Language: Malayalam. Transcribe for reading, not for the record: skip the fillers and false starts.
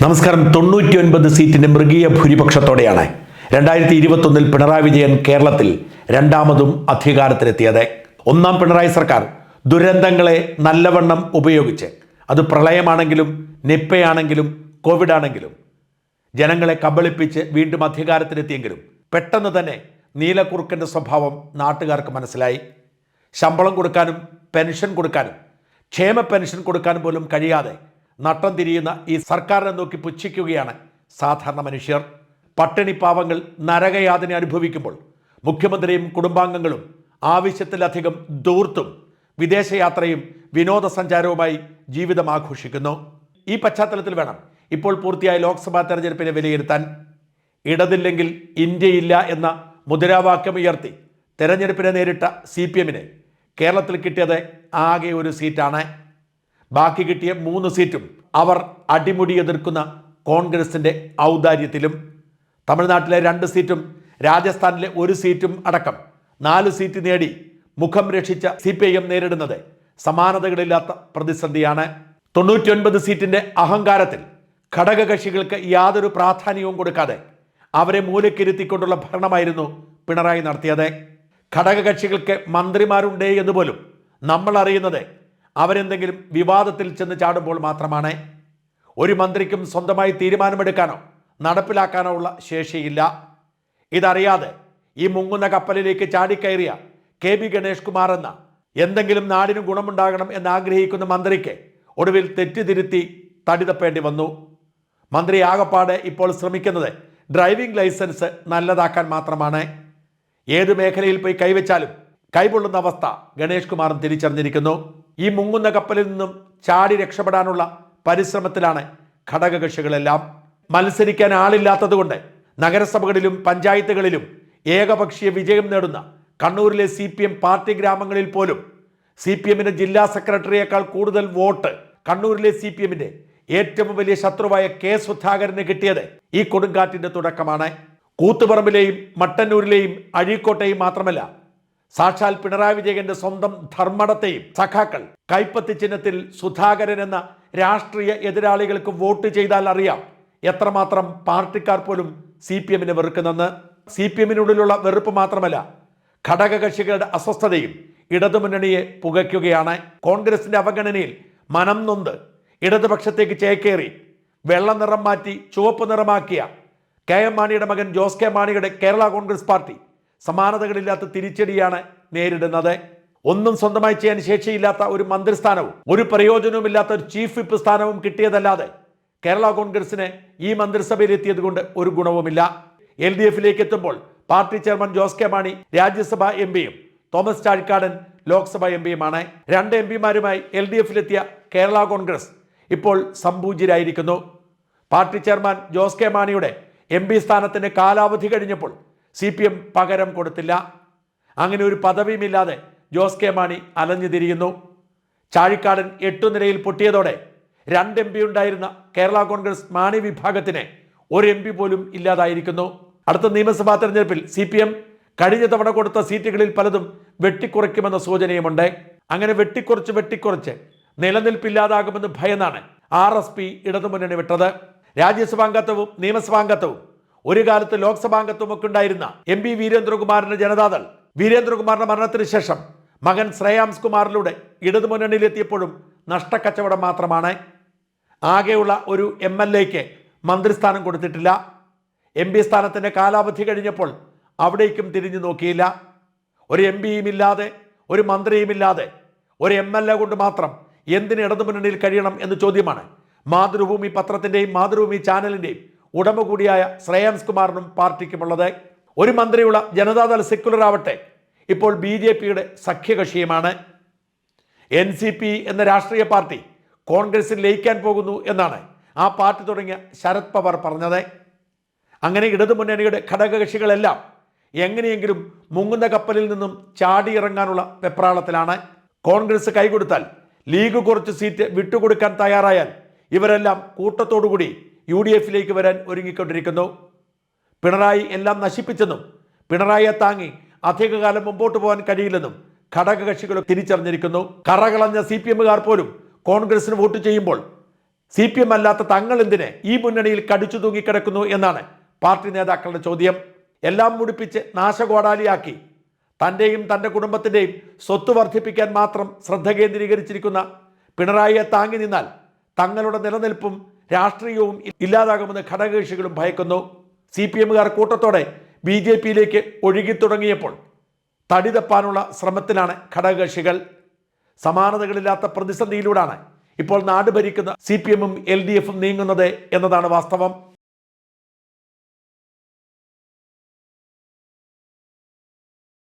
നമസ്കാരം. 99 സീറ്റിന്റെ മൃഗീയ ഭൂരിപക്ഷത്തോടെയാണ് 2021 പിണറായി വിജയൻ കേരളത്തിൽ രണ്ടാമതും അധികാരത്തിലെത്തിയത്. ഒന്നാം പിണറായി സർക്കാർ ദുരന്തങ്ങളെ നല്ലവണ്ണം ഉപയോഗിച്ച്, അത് പ്രളയമാണെങ്കിലും നിപ്പയാണെങ്കിലും കോവിഡ് ആണെങ്കിലും, ജനങ്ങളെ കബളിപ്പിച്ച് വീണ്ടും അധികാരത്തിലെത്തിയെങ്കിലും പെട്ടെന്ന് തന്നെ നീലക്കുറുക്കൻ്റെ സ്വഭാവം നാട്ടുകാർക്ക് മനസ്സിലായി. ശമ്പളം കൊടുക്കാനും പെൻഷൻ കൊടുക്കാനും ക്ഷേമ പെൻഷൻ കൊടുക്കാനും പോലും കഴിയാതെ നട്ടം തിരിയുന്ന ഈ സർക്കാരിനെ നോക്കി പുച്ഛിക്കുകയാണ് സാധാരണ മനുഷ്യർ. പട്ടിണി പാവങ്ങൾ നരകയാതന അനുഭവിക്കുമ്പോൾ മുഖ്യമന്ത്രിയും കുടുംബാംഗങ്ങളും ആവശ്യത്തിലധികം ധൂർത്തും വിദേശയാത്രയും വിനോദസഞ്ചാരവുമായി ജീവിതം ആഘോഷിക്കുന്നു. ഈ പശ്ചാത്തലത്തിൽ വേണം ഇപ്പോൾ പൂർത്തിയായ ലോക്സഭാ തെരഞ്ഞെടുപ്പിനെ വിലയിരുത്താൻ. ഇടതില്ലെങ്കിൽ ഇന്ത്യയില്ല എന്ന മുദ്രാവാക്യമുയർത്തി തെരഞ്ഞെടുപ്പിനെ നേരിട്ട CPM-ന് കേരളത്തിൽ കിട്ടിയത് ആകെ ഒരു സീറ്റാണ്. ബാക്കി കിട്ടിയ 3 സീറ്റും അവർ അടിമുടി എതിർക്കുന്ന കോൺഗ്രസിൻ്റെ ഔദാര്യത്തിലും. തമിഴ്നാട്ടിലെ 2 സീറ്റും രാജസ്ഥാനിലെ 1 സീറ്റും അടക്കം 4 സീറ്റ് നേടി മുഖം രക്ഷിച്ച CPIM നേരിടുന്നത് സമാനതകളില്ലാത്ത പ്രതിസന്ധിയാണ്. 99 സീറ്റിൻ്റെ അഹങ്കാരത്തിൽ ഘടകകക്ഷികൾക്ക് യാതൊരു പ്രാധാന്യവും കൊടുക്കാതെ അവരെ മൂലക്കിരുത്തിക്കൊണ്ടുള്ള ഭരണമായിരുന്നു പിണറായി നടത്തിയത്. ഘടകകക്ഷികൾക്ക് മന്ത്രിമാരുണ്ടേ എന്ന് പോലും നമ്മൾ അറിയുന്നത് അവരെന്തെങ്കിലും വിവാദത്തിൽ ചെന്ന് ചാടുമ്പോൾ മാത്രമാണ്. ഒരു മന്ത്രിക്കും സ്വന്തമായി തീരുമാനമെടുക്കാനോ നടപ്പിലാക്കാനോ ഉള്ള ശേഷിയില്ല. ഇതറിയാതെ ഈ മുങ്ങുന്ന കപ്പലിലേക്ക് ചാടിക്കയറിയ KB ഗണേഷ് കുമാർ എന്ന എന്തെങ്കിലും നാടിന് ഗുണമുണ്ടാകണം എന്നാഗ്രഹിക്കുന്ന മന്ത്രിക്ക് ഒടുവിൽ തെറ്റിതിരുത്തി തടിതപ്പേണ്ടി വന്നു. മന്ത്രി ആകപ്പാടെ ഇപ്പോൾ ശ്രമിക്കുന്നത് ഡ്രൈവിംഗ് ലൈസൻസ് നല്ലതാക്കാൻ മാത്രമാണ്. ഏത് മേഖലയിൽ പോയി കൈവച്ചാലും കൈപൊള്ളുന്ന അവസ്ഥ ഗണേഷ് കുമാറും തിരിച്ചറിഞ്ഞിരിക്കുന്നു. ഈ മുങ്ങുന്ന കപ്പലിൽ നിന്നും ചാടി രക്ഷപ്പെടാനുള്ള പരിശ്രമത്തിലാണ് ഘടകകക്ഷികളെല്ലാം. മത്സരിക്കാൻ ആളില്ലാത്തതുകൊണ്ട് നഗരസഭകളിലും പഞ്ചായത്തുകളിലും ഏകപക്ഷീയ വിജയം നേടുന്ന കണ്ണൂരിലെ CPM പാർട്ടി ഗ്രാമങ്ങളിൽ പോലും CPM-ന് ജില്ലാ സെക്രട്ടറിയേക്കാൾ കൂടുതൽ വോട്ട് കണ്ണൂരിലെ CPM-ന്റെ ഏറ്റവും വലിയ ശത്രുവായ K സുധാകരന് കിട്ടിയത് ഈ കൊടുങ്കാറ്റിന്റെ തുടക്കമാണ്. കൂത്തുപറമ്പിലെയും മട്ടന്നൂരിലെയും അഴീക്കോട്ടെയും മാത്രമല്ല, സാക്ഷാൽ പിണറായി വിജയന്റെ സ്വന്തം ധർമ്മടത്തെയും സഖാക്കൾ കൈപ്പത്തി ചിഹ്നത്തിൽ സുധാകരൻ എന്ന രാഷ്ട്രീയ എതിരാളികൾക്ക് വോട്ട് ചെയ്താൽ അറിയാം എത്രമാത്രം പാർട്ടിക്കാർ പോലും CPM-നെ വെറുക്കുന്നെന്ന്. CPM-നുള്ളിലുള്ള വെറുപ്പ് മാത്രമല്ല, ഘടകകക്ഷികളുടെ അസ്വസ്ഥതയും ഇടതുമുന്നണിയെ പുകയ്ക്കുകയാണ്. കോൺഗ്രസിന്റെ അവഗണനയിൽ മനം നൊന്ത് ഇടതുപക്ഷത്തേക്ക് ചേക്കേറി വെള്ള നിറം മാറ്റി ചുവപ്പ് നിറമാക്കിയ KM മാണിയുടെ മകൻ ജോസ് K മാണിയുടെ കേരള കോൺഗ്രസ് പാർട്ടി സമാനതകളില്ലാത്ത തിരിച്ചടിയാണ് നേരിടുന്നത്. ഒന്നും സ്വന്തമായി ചെയ്യാൻ ശേഷിയില്ലാത്ത ഒരു മന്ത്രിസ്ഥാനവും ഒരു പ്രയോജനവുമില്ലാത്ത ഒരു ചീഫ് വിപ്പ് സ്ഥാനവും കിട്ടിയതല്ലാതെ കേരള കോൺഗ്രസിന് ഈ മന്ത്രിസഭയിൽ എത്തിയത് കൊണ്ട് ഒരു ഗുണവുമില്ല. LDF-ലേക്ക് എത്തുമ്പോൾ party chairman Jose K Mani Rajya Sabha MP-യും തോമസ് ചാഴിക്കാടൻ ലോക്സഭാ MP-യുമാണ്. 2 MP-മാരുമായി LDF-ലെത്തിയ കേരള കോൺഗ്രസ് ഇപ്പോൾ സംപൂജ്യരായിരിക്കുന്നു. പാർട്ടി ചെയർമാൻ ജോസ് K മാണിയുടെ MP സ്ഥാനത്തിന് കാലാവധി കഴിഞ്ഞപ്പോൾ CPM പകരം കൊടുത്തില്ല. അങ്ങനെ ഒരു പദവിയുമില്ലാതെ ജോസ് K മാണി അലഞ്ഞു തിരിയുന്നു. ചാഴിക്കാടൻ 8 നിരയിൽ പൊട്ടിയതോടെ 2 MP ഉണ്ടായിരുന്ന കേരള കോൺഗ്രസ് മാണി വിഭാഗത്തിന് ഒരു MP പോലും ഇല്ലാതായിരിക്കുന്നു. അടുത്ത നിയമസഭാ തെരഞ്ഞെടുപ്പിൽ CPM കഴിഞ്ഞ തവണ കൊടുത്ത സീറ്റുകളിൽ പലതും വെട്ടിക്കുറയ്ക്കുമെന്ന സൂചനയുമുണ്ട്. അങ്ങനെ വെട്ടിക്കുറച്ച് നിലനിൽപ്പില്ലാതാകുമെന്ന് ഭയന്നാണ് RSP ഇടതുമുന്നണി വിട്ടത്. രാജ്യസഭാംഗത്വവും നിയമസഭാംഗത്വവും ഒരു കാലത്ത് ലോക്സഭാംഗത്വവും ഒക്കെ ഉണ്ടായിരുന്ന MP വീരേന്ദ്രകുമാറിന്റെ ജനതാദൾ വീരേന്ദ്രകുമാറിന്റെ മരണത്തിന് ശേഷം മകൻ ശ്രേയാംസ് കുമാറിലൂടെ ഇടതുമുന്നണിയിലെത്തിയപ്പോഴും നഷ്ടക്കച്ചവടം മാത്രമാണ്. ആകെയുള്ള ഒരു MLA-ക്ക് മന്ത്രിസ്ഥാനം കൊടുത്തിട്ടില്ല. MP സ്ഥാനത്തിന്റെ കാലാവധി കഴിഞ്ഞപ്പോൾ അവിടേക്കും തിരിഞ്ഞു നോക്കിയില്ല. ഒരു MP-യും ഇല്ലാതെ, ഒരു മന്ത്രിയുമില്ലാതെ, ഒരു MLA കൊണ്ട് മാത്രം എന്തിന് ഇടതുമുന്നണിയിൽ കഴിയണം എന്ന ചോദ്യമാണ് മാതൃഭൂമി പത്രത്തിന്റെയും മാതൃഭൂമി ചാനലിന്റെയും ഉടമ കൂടിയായ ശ്രേയാംസ് കുമാറിനും പാർട്ടിക്കുമുള്ളത്. ഒരു മന്ത്രിയുള്ള ജനതാദൾ സെക്യുലർ ആവട്ടെ ഇപ്പോൾ BJP-യുടെ സഖ്യകക്ഷിയുമാണ്. NCP എന്ന രാഷ്ട്രീയ പാർട്ടി കോൺഗ്രസിൽ ലയിക്കാൻ പോകുന്നു എന്നാണ് ആ പാർട്ടി തുടങ്ങിയ ശരത് പവാർ പറഞ്ഞത്. അങ്ങനെ ഇടതുമുന്നണിയുടെ ഘടകകക്ഷികളെല്ലാം എങ്ങനെയെങ്കിലും മുങ്ങുന്ന കപ്പലിൽ നിന്നും ചാടിയിറങ്ങാനുള്ള വെപ്രാളത്തിലാണ്. കോൺഗ്രസ് കൈകൊടുത്താൽ ലീഗ് കുറച്ച് സീറ്റ് വിട്ടുകൊടുക്കാൻ തയ്യാറായാൽ ഇവരെല്ലാം കൂട്ടത്തോടുകൂടി UDF-ലേക്ക് വരാൻ ഒരുങ്ങിക്കൊണ്ടിരിക്കുന്നു. പിണറായി എല്ലാം നശിപ്പിച്ചെന്നും പിണറായിയെ താങ്ങി അധികകാലം മുമ്പോട്ട് പോകാൻ കഴിയില്ലെന്നും ഘടകകക്ഷികൾ തിരിച്ചറിഞ്ഞിരിക്കുന്നു. കറകളഞ്ഞ CPM-കാർ പോലും കോൺഗ്രസിന് വോട്ട് ചെയ്യുമ്പോൾ CPM അല്ലാത്ത തങ്ങൾ എന്തിന് ഈ മുന്നണിയിൽ കടിച്ചു തൂങ്ങിക്കിടക്കുന്നു എന്നാണ് പാർട്ടി നേതാക്കളുടെ ചോദ്യം. എല്ലാം മുടിപ്പിച്ച് നാശകോടാലിയാക്കി തൻ്റെയും തൻ്റെ കുടുംബത്തിൻ്റെയും സ്വത്ത് വർദ്ധിപ്പിക്കാൻ മാത്രം ശ്രദ്ധ കേന്ദ്രീകരിച്ചിരിക്കുന്ന പിണറായിയെ താങ്ങി നിന്നാൽ തങ്ങളുടെ നിലനിൽപ്പും രാഷ്ട്രീയവും ഇല്ലാതാകുമെന്ന് ഘടകകക്ഷികളും ഭയക്കുന്നു. CPMകാർ കൂട്ടത്തോടെ BJPയിലേക്ക് ഒഴുകിത്തുടങ്ങിയപ്പോൾ തടി തപ്പാനുള്ള ശ്രമത്തിലാണ് ഘടകകക്ഷികൾ. സമാനതകളില്ലാത്ത പ്രതിസന്ധിയിലൂടെയാണ് ഇപ്പോൾ നാട് ഭരിക്കുന്ന CPMഉം LDFും നീങ്ങുന്നത് എന്നതാണ് വാസ്തവം.